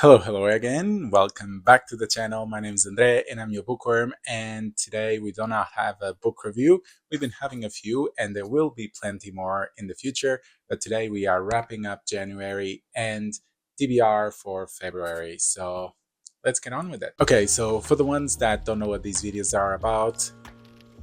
Hello again. Welcome back to the channel. My name is Andre and I'm your bookworm. And today we do not have a book review. We've been having a few and there will be plenty more in the future. But today we are wrapping up January and TBR for February. So let's get on with it. Okay, so for the ones that don't know what these videos are about,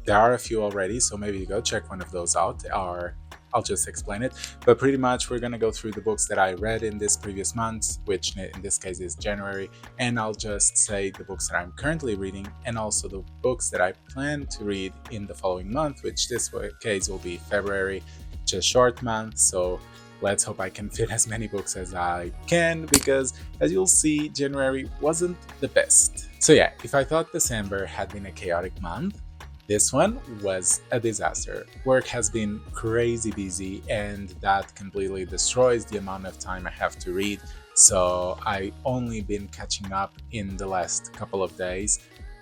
there are a few already, so maybe you go check one of those out, or I'll just explain it. But pretty much we're gonna go through the books that I read in this previous month, which in this case is January, and I'll just say the books that I'm currently reading and also the books that I plan to read in the following month, which this case will be February, just short month. So let's hope I can fit as many books as I can, because as you'll see, January wasn't the best. So yeah, if I thought December had been a chaotic month, this one was a disaster. Work has been crazy busy and that completely destroys the amount of time I have to read. So I only been catching up in the last couple of days.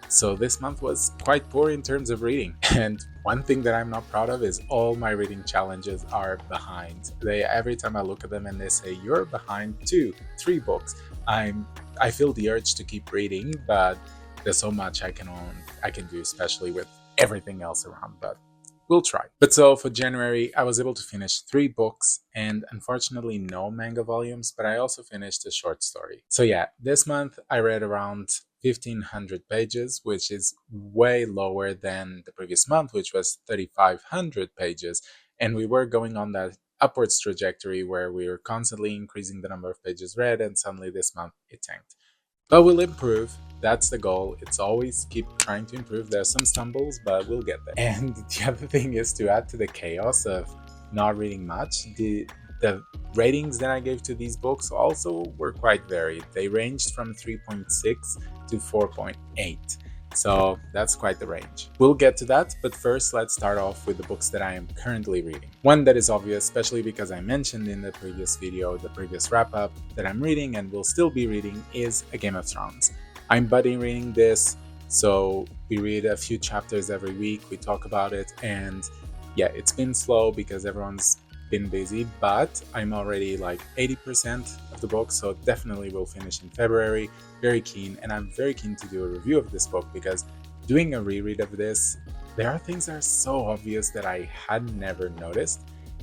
So this month was quite poor in terms of reading. And one thing that I'm not proud of is all my reading challenges are behind. Every time I look at them and they say you're behind 2-3 books, I feel the urge to keep reading, but there's so much I can do, especially with everything else around, but we'll try. But so for January, I was able to finish 3 books and unfortunately no manga volumes, but I also finished a short story. So yeah, this month I read around 1500 pages, which is way lower than the previous month, which was 3500 pages. And we were going on that upwards trajectory where we were constantly increasing the number of pages read, and suddenly this month it tanked. But we'll improve. That's the goal. It's always keep trying to improve. There's some stumbles, but we'll get there. And the other thing is, to add to the chaos of not reading much, the ratings that I gave to these books also were quite varied. They ranged from 3.6 to 4.8. So that's quite the range. We'll get to that, but first let's start off with the books that I am currently reading. One that is obvious, especially because I mentioned in the previous video, the previous wrap-up, that I'm reading and will still be reading is A Game of Thrones. I'm buddy reading this, so we read a few chapters every week, we talk about it, and yeah, it's been slow because everyone's been busy, but I'm already like 80% of the book, so definitely will finish in February. Very keen, and I'm very keen to do a review of this book because doing a reread of this, there are things that are so obvious that I had never noticed,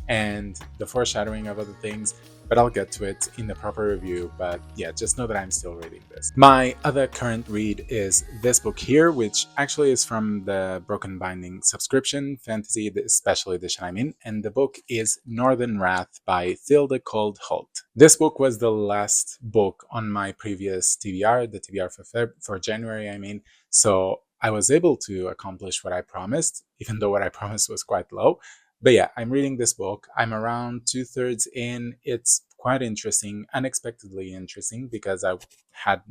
and the foreshadowing of other things, but I'll get to it in the proper review. But yeah, just know that I'm still reading this. My other current read is this book here, which actually is from the Broken Binding subscription, fantasy, the special edition I'm in, and the book is Northern Wrath by Thilde Cold Holt. This book was the last book on my previous TBR, the TBR for January, I mean, so I was able to accomplish what I promised, even though what I promised was quite low. But yeah, I'm reading this book. I'm around 2/3 in. It's quite interesting, unexpectedly interesting, because I had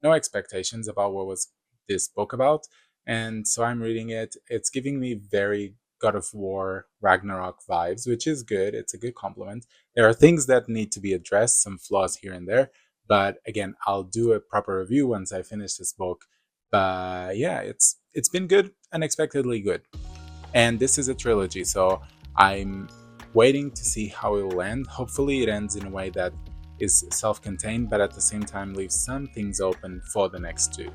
no expectations about what was this book about. And so I'm reading it. It's giving me very God of War Ragnarok vibes, which is good. It's a good compliment. There are things that need to be addressed, some flaws here and there. But again, I'll do a proper review once I finish this book. But yeah, it's been good, unexpectedly good. And this is a trilogy, so I'm waiting to see how it will end. Hopefully it ends in a way that is self-contained, but at the same time leaves some things open for the next 2.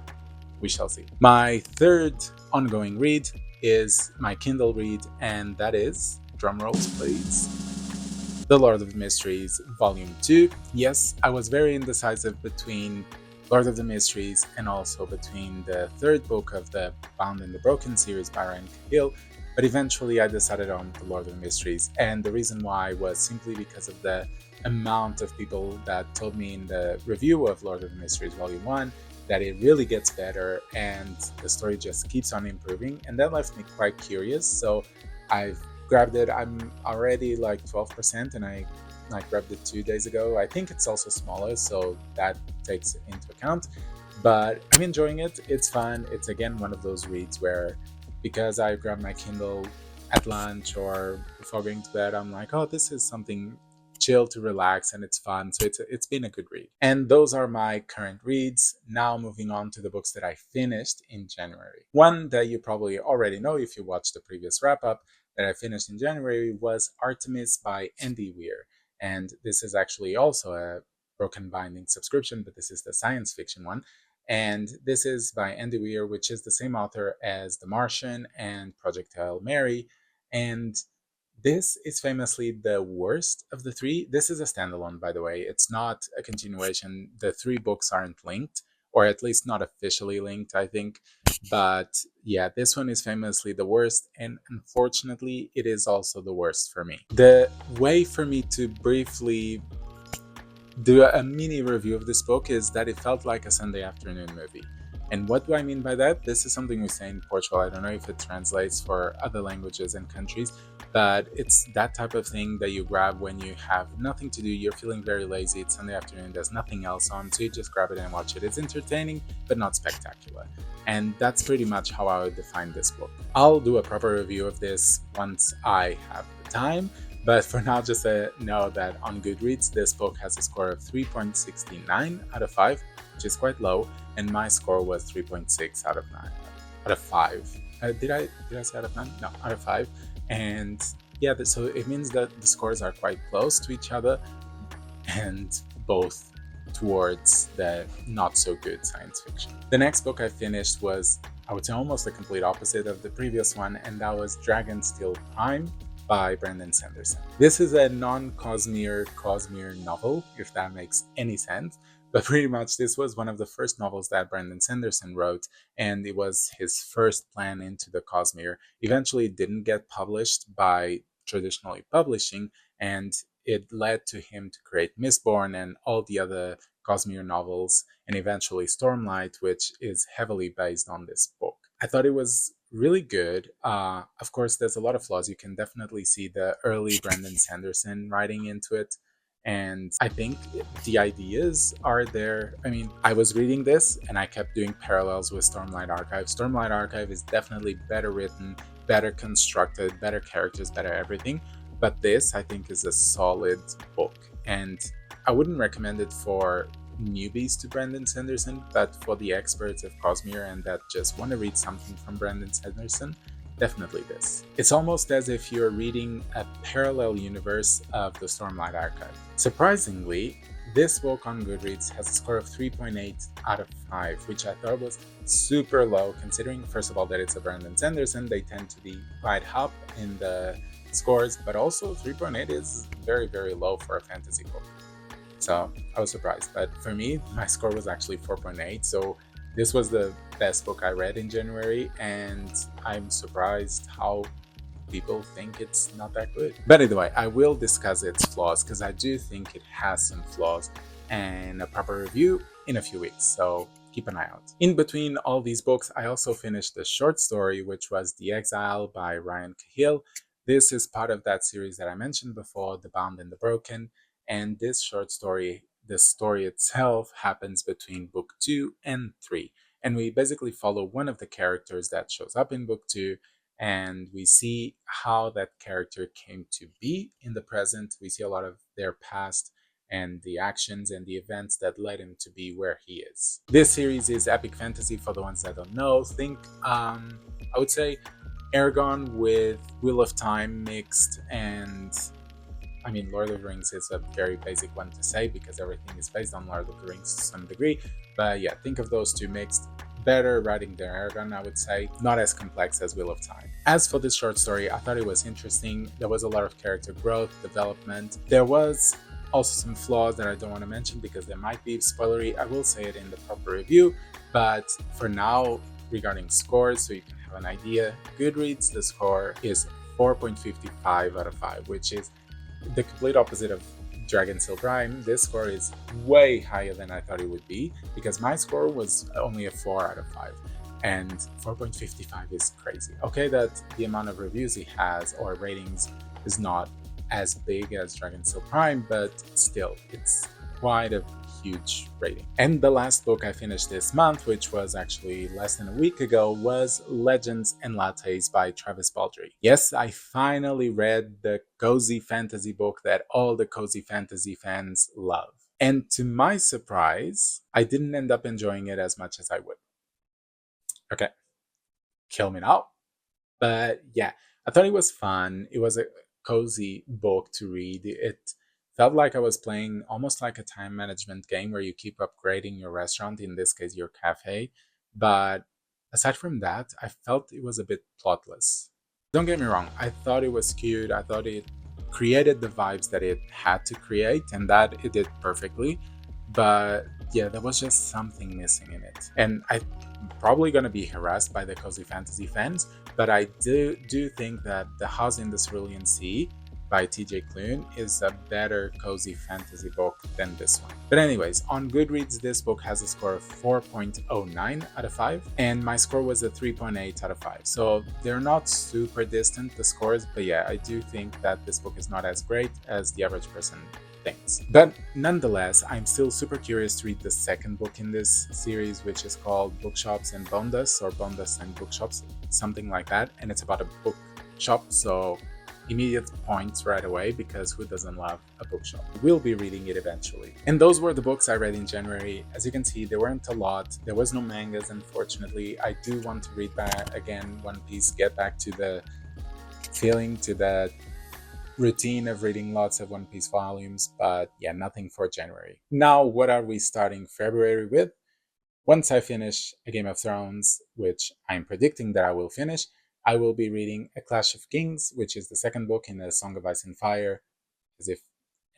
We shall see. My third ongoing read is my Kindle read, and that is, drumrolls please, The Lord of the Mysteries Volume 2. Yes, I was very indecisive between Lord of the Mysteries and also between the third book of the Bound and the Broken series by Ryan Cahill, but eventually I decided on The Lord of the Mysteries, and the reason why was simply because of the amount of people that told me in the review of Lord of the Mysteries Volume 1 that it really gets better and the story just keeps on improving, and that left me quite curious. So I've grabbed it. I'm already like 12%, and I grabbed it 2 days ago. I think it's also smaller, so that takes it into account, but I'm enjoying it. It's fun. It's again one of those reads where, because I grab my Kindle at lunch or before going to bed, I'm like, oh, this is something chill to relax, and it's fun. So it's been a good read. And those are my current reads. Now moving on to the books that I finished in January. One that you probably already know if you watched the previous wrap-up that I finished in January was Artemis by Andy Weir. And this is actually also a Broken Binding subscription, but this is the science fiction one. And this is by Andy Weir, which is the same author as The Martian and Project Hail Mary. And this is famously the worst of the three. This is a standalone, by the way. It's not a continuation. The three books aren't linked, or at least not officially linked, I think. But yeah, this one is famously the worst, and unfortunately, it is also the worst for me. The way for me to briefly do a mini review of this book is that it felt like a Sunday afternoon movie. And what do I mean by that? This is something we say in Portugal. I don't know if it translates for other languages and countries, but it's that type of thing that you grab when you have nothing to do, you're feeling very lazy, it's Sunday afternoon, there's nothing else on, so you just grab it and watch it. It's entertaining, but not spectacular. And that's pretty much how I would define this book. I'll do a proper review of this once I have the time. But for now, just know that on Goodreads, this book has a score of 3.69 out of 5, which is quite low, and my score was 3.6 out of 9, out of 5. Did I say out of 9? No, out of 5. And yeah, so it means that the scores are quite close to each other, and both towards the not so good science fiction. The next book I finished was, I would say, almost the complete opposite of the previous one, and that was Dragonsteel Prime by Brandon Sanderson. This is a non-Cosmere novel, if that makes any sense, but pretty much this was one of the first novels that Brandon Sanderson wrote, and it was his first plan into the Cosmere. Eventually it didn't get published by traditionally publishing, and it led to him to create Mistborn and all the other Cosmere novels, and eventually Stormlight, which is heavily based on this book. I thought it was really good. Of course, there's a lot of flaws. You can definitely see the early Brandon Sanderson writing into it. And I think the ideas are there. I mean, I was reading this and I kept doing parallels with Stormlight Archive. Stormlight Archive is definitely better written, better constructed, better characters, better everything. But this, I think, is a solid book. And I wouldn't recommend it for newbies to Brandon Sanderson, but for the experts of Cosmere and that just want to read something from Brandon Sanderson, definitely this. It's almost as if you're reading a parallel universe of the Stormlight Archive. Surprisingly, this book on Goodreads has a score of 3.8 out of 5, which I thought was super low, considering, first of all, that it's a Brandon Sanderson. They tend to be quite up in the scores, but also 3.8 is very, very low for a fantasy book. So I was surprised. But for me, my score was actually 4.8. So this was the best book I read in January, and I'm surprised how people think it's not that good. But anyway, I will discuss its flaws because I do think it has some flaws, and a proper review in a few weeks. So keep an eye out. In between all these books, I also finished a short story, which was The Exile by Ryan Cahill. This is part of that series that I mentioned before, The Bound and the Broken. And this short story, the story itself, happens between book 2 and 3. And we basically follow one of the characters that shows up in book 2, and we see how that character came to be in the present. We see a lot of their past and the actions and the events that led him to be where he is. This series is epic fantasy for the ones that don't know. Think, I would say, Aragon with Wheel of Time mixed, and I mean, Lord of the Rings is a very basic one to say because everything is based on Lord of the Rings to some degree. But yeah, think of those two mixed. Better writing than Aragon, I would say. Not as complex as Wheel of Time. As for this short story, I thought it was interesting. There was a lot of character growth, development. There was also some flaws that I don't want to mention because they might be spoilery. I will say it in the proper review. But for now, regarding scores, so you can have an idea, Goodreads, the score is 4.55 out of 5, which is the complete opposite of Dragonsteel Prime. This score is way higher than I thought it would be because my score was only a 4 out of 5, and 4.55 is crazy. Okay, that the amount of reviews he has or ratings is not as big as Dragonsteel Prime, but still, it's quite a huge rating. And the last book I finished this month, which was actually less than a week ago, was Legends and Lattes by Travis Baldree. Yes, I finally read the cozy fantasy book that all the cozy fantasy fans love. And to my surprise, I didn't end up enjoying it as much as I would. Okay, kill me now. But yeah, I thought it was fun. It was a cozy book to read. It felt like I was playing almost like a time management game where you keep upgrading your restaurant, in this case, your cafe. But aside from that, I felt it was a bit plotless. Don't get me wrong, I thought it was cute. I thought it created the vibes that it had to create, and that it did perfectly. But yeah, there was just something missing in it. And I'm probably going to be harassed by the cozy fantasy fans, but I do think that The House in the Cerulean Sea by TJ Klune is a better cozy fantasy book than this one. But anyways, on Goodreads, this book has a score of 4.09 out of 5, and my score was a 3.8 out of 5. So they're not super distant, the scores, but yeah, I do think that this book is not as great as the average person thinks. But nonetheless, I'm still super curious to read the second book in this series, which is called Bookshops and Bondas, or Bondas and Bookshops, something like that, and it's about a bookshop, so immediate points right away, because who doesn't love a bookshop? We'll be reading it eventually. And those were the books I read in January. As you can see, there weren't a lot. There was no mangas, unfortunately. I do want to read back again One Piece, get back to the feeling, to the routine of reading lots of One Piece volumes, but yeah, nothing for January. Now, what are we starting February with? Once I finish A Game of Thrones, which I'm predicting that I will finish, I will be reading A Clash of Kings, which is the second book in A Song of Ice and Fire, as if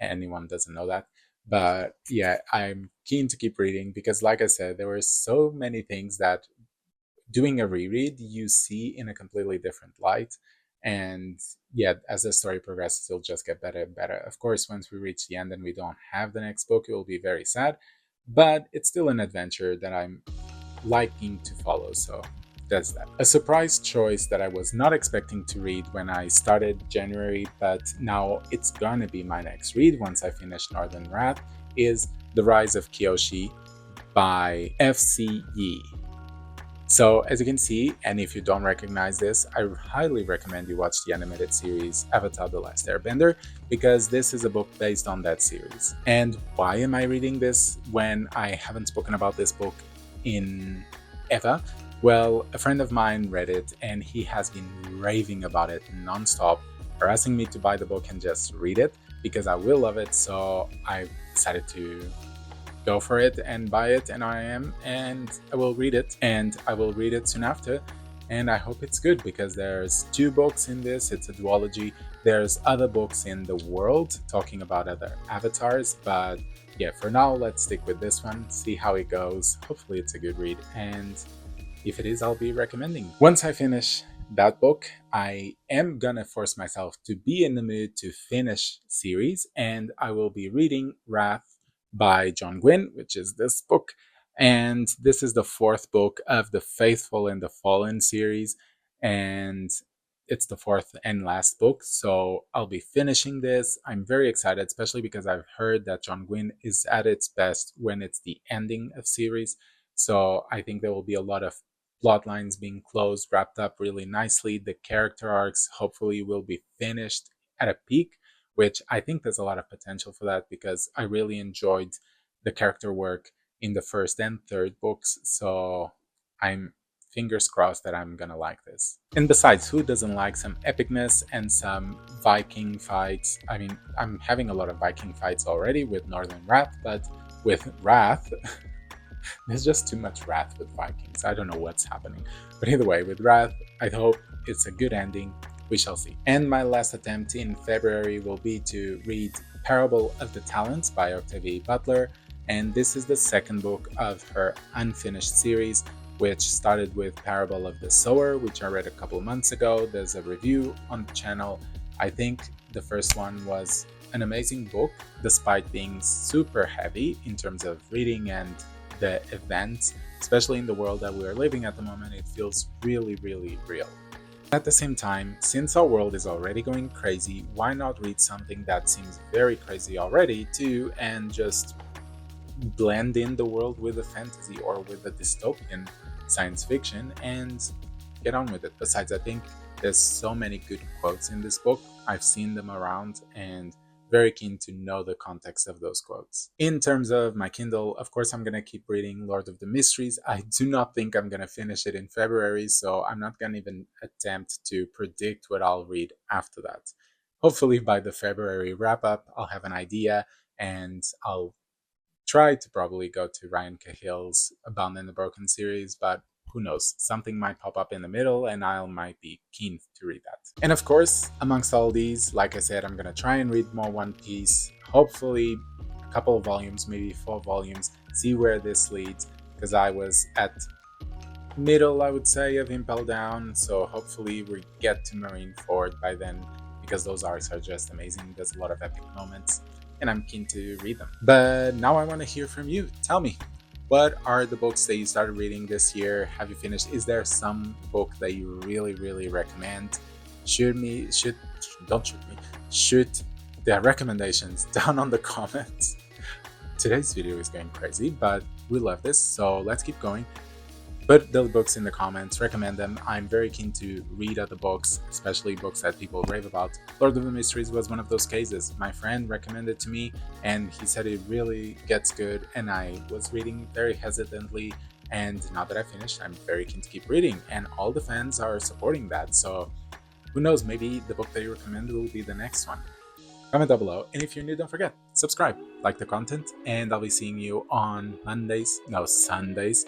anyone doesn't know that. But yeah, I'm keen to keep reading because, like I said, there were so many things that doing a reread you see in a completely different light. And yeah, as the story progresses, it'll just get better and better. Of course, once we reach the end and we don't have the next book, it will be very sad. But it's still an adventure that I'm liking to follow, so that's that. A surprise choice that I was not expecting to read when I started January, but now it's gonna be my next read once I finish Northern Wrath, is The Rise of Kyoshi by F.C. Yi. So, as you can see, and if you don't recognize this, I highly recommend you watch the animated series Avatar The Last Airbender, because this is a book based on that series. And why am I reading this when I haven't spoken about this book in ever? Well, a friend of mine read it and he has been raving about it nonstop, harassing me to buy the book and just read it because I will love it. So I decided to go for it and buy it, and I am, and I will read it, and I will read it soon after, and I hope it's good because there's 2 books in this. It's a duology. There's other books in the world talking about other avatars, but yeah, for now let's stick with this one, see how it goes. Hopefully it's a good read, and if it is, I'll be recommending. Once I finish that book, I am gonna force myself to be in the mood to finish series, and I will be reading Wrath by John Gwynne, which is this book. And this is the 4th book of the Faithful and the Fallen series. And it's the 4th and last book. So I'll be finishing this. I'm very excited, especially because I've heard that John Gwynne is at its best when it's the ending of series. So I think there will be a lot of plot lines being closed, wrapped up really nicely. The character arcs hopefully will be finished at a peak, which I think there's a lot of potential for that because I really enjoyed the character work in the 1st and 3rd books. So I'm fingers crossed that I'm gonna like this. And besides, who doesn't like some epicness and some Viking fights? I mean, I'm having a lot of Viking fights already with Northern Wrath, but with Wrath, there's just too much wrath with Vikings. I don't know what's happening. But either way, with Wrath, I hope it's a good ending. We shall see. And my last attempt in February will be to read Parable of the Talents by Octavia Butler. And this is the 2nd book of her unfinished series, which started with Parable of the Sower, which I read a couple months ago. There's a review on the channel. I think the first one was an amazing book, despite being super heavy in terms of reading and the events, especially in the world that we are living at the moment. It feels really, really real. At the same time, since our world is already going crazy, why not read something that seems very crazy already too, and just blend in the world with a fantasy or with a dystopian science fiction and get on with it. Besides, I think there's so many good quotes in this book. I've seen them around and very keen to know the context of those quotes. In terms of my Kindle, of course, I'm going to keep reading Lord of the Mysteries. I do not think I'm going to finish it in February, so I'm not going to even attempt to predict what I'll read after that. hopefully by the February wrap up, I'll have an idea and I'll try to probably go to Ryan Cahill's Bound and the Broken series, but who knows? Something might pop up in the middle and I might be keen to read that. And of course, amongst all these, like I said, I'm gonna try and read more One Piece. Hopefully, a couple of volumes, maybe 4 volumes, see where this leads, because I was at middle, I would say, of Impel Down, so hopefully we get to Marineford by then, because those arcs are just amazing. There's a lot of epic moments, and I'm keen to read them. But now I want to hear from you. Tell me, what are the books that you started reading this year? Have you finished? Is there some book that you really recommend? Don't shoot me. Shoot the recommendations down on the comments. Today's video is going crazy, but we love this, so let's keep going. Put the books in the comments, recommend them. I'm very keen to read other books, especially books that people rave about. Lord of the Mysteries was one of those cases. My friend recommended it to me and he said it really gets good, and I was reading very hesitantly, and now that I finished, I'm very keen to keep reading, and all the fans are supporting that, so who knows, maybe the book that you recommend will be the next one. Comment down below, and if you're new, don't forget, subscribe, like the content, and I'll be seeing you on Sundays.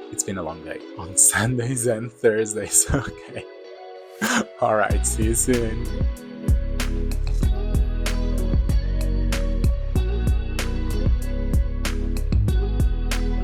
It's been a long day. On Sundays and Thursdays. Okay. Alright, see you soon.